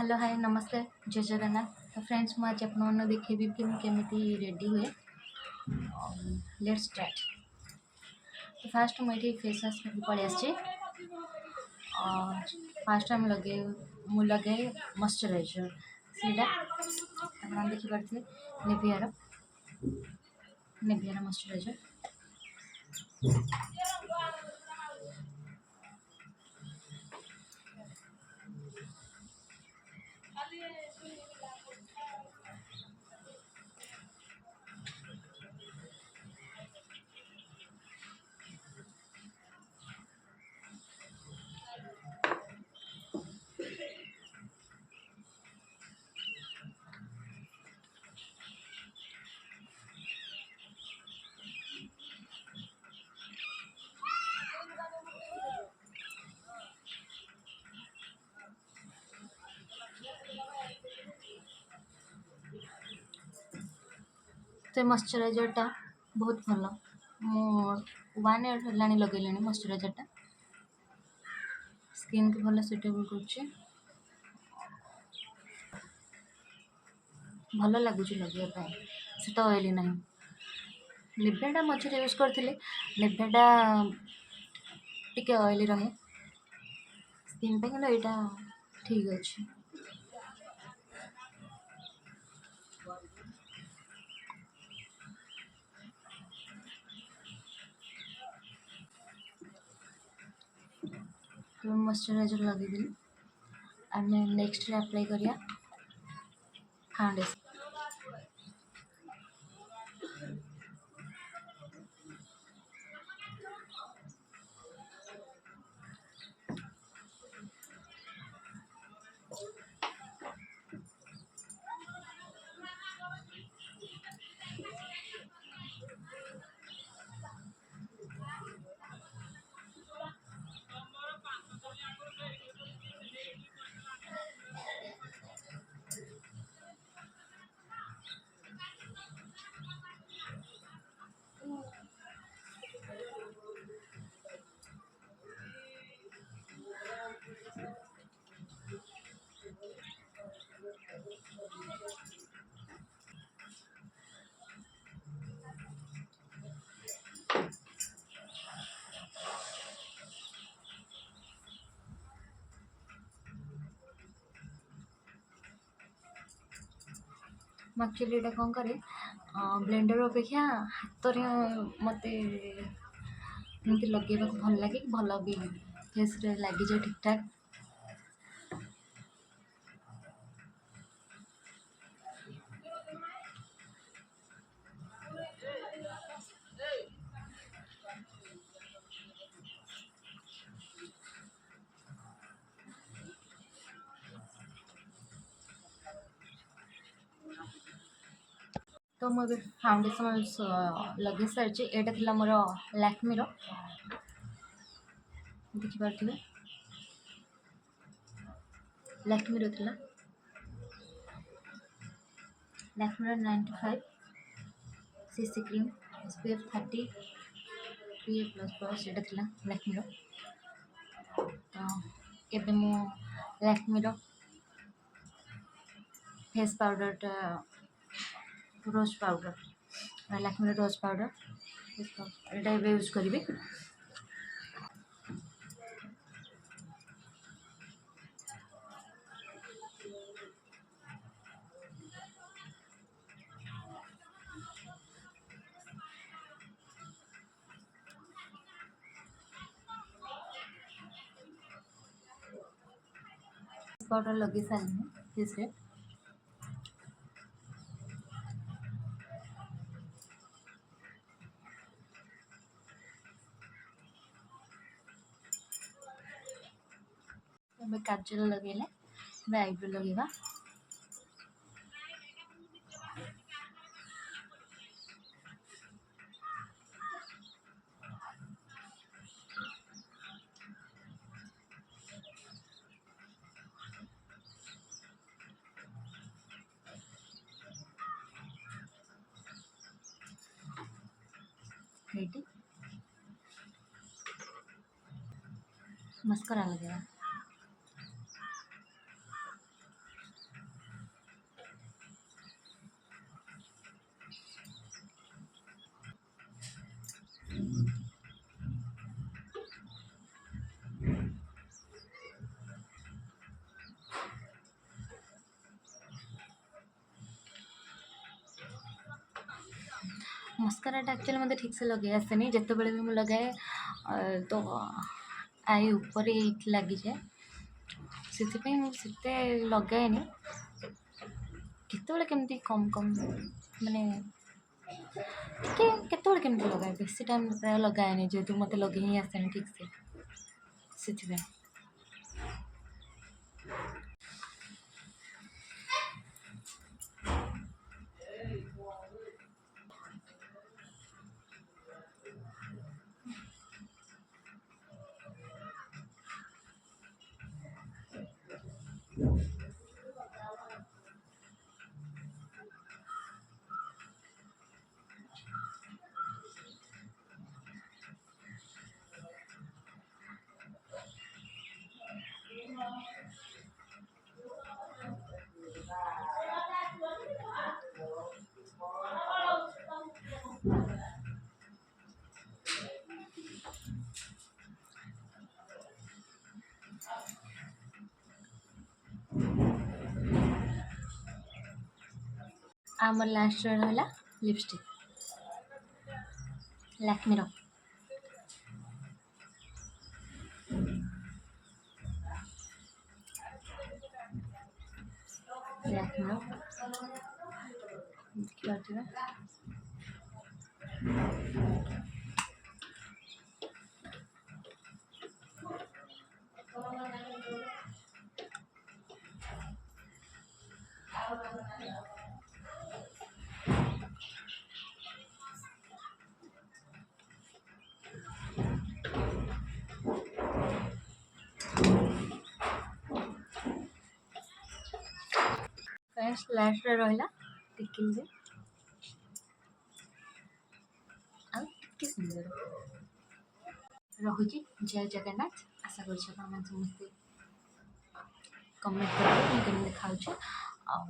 Hello hi नमस्कार जय जगन्नाथ। तो फ्रेंड्स मुझे आपने देखेबी कि मुझे केमी रेडी हुए। Let's start. तो फास्ट मुझे फेस वाश करके पड़े आसी। फास्ट टाइम लगे मॉइस्चराइजर सीधा आप देखिपे निवियार मॉइस्चराइजर। तो मॉइस्चराइजरटा बहुत भल वन ईयर है लगे मॉइस्चराइजरटा स्किन को भल सुटेबल कर भल लगुच लगे से ऑयली ना। निवेटा मझे यूज करी निवेटा टिके ऑयली रहे स्किन पे कि यहाँ ठीक अच्छे। तो मॉइस्चराइजर लगे आम नेक्स्ट अप्लाई करिया फाउंडेशन। एक्चुअली ये कौन करे ब्लेंडर अपेक्षा हाथ में मत लगे भल लगे भल भी फेस लगी जाए ठीक ठाक। तो मुझे फाउंडेशन लगे सारी यहाँ थी मोर लैक्मी देखिपे लैक्मी थी Lakme 95 CC cream SPF 30 PA++ यहाँ थी लैक्मी। तो ये मु लैक्मी फेस पाउडर रोज पाउडर लैक्मी रोज पाउडर यहाँ यूज करी। पाउडर लगे सारे फेस रे काजल लगेले आईब्रो लगेगा। रेडी मस्करा लगेगा। ମସ୍କାରାଟା ଆକ୍ଚୁଆଲି ମୋତେ ଠିକ୍ସେ ଲଗାଇ ଆସେନି, ଯେତେବେଳେ ବି ମୁଁ ଲଗାଏ ତ ଆଇ ଉପରେ ଲାଗିଯାଏ, ସେଥିପାଇଁ ମୁଁ ସେତେ ଲଗାଏନି। କେତେବେଳେ କେମିତି କମ୍ ମାନେ ଟିକେ କେତେବେଳେ କେମିତି ଲଗାଏ, ବେଶୀ ଟାଇମ୍ ପ୍ରାୟ ଲଗାଏନି, ଯେହେତୁ ମୋତେ ଲଗେଇ ହିଁ ଆସେନି ଠିକ୍ସେ, ସେଥିପାଇଁ। ଆମର ଲାଷ୍ଟରେ ରହିଲା ଲିପଷ୍ଟିକ୍, ଲାକ୍ମିର। ଲାକ୍ମିର ଦେଖିପାରୁଥିବେ। ଫ୍ରେଣ୍ଡସ୍ ଲାଷ୍ଟରେ ରହିଲା ଟିକିଲି ଆଉ ଟିକେ ସୁନ୍ଦର। ରହୁଛି, ଜୟ ଜଗନ୍ନାଥ। ଆଶା କରୁଛି ଆପଣମାନେ ସମସ୍ତେ କମେଣ୍ଟ କରିବେ ମୁଁ କେମିତି ଦେଖାଉଛି, ଆଉ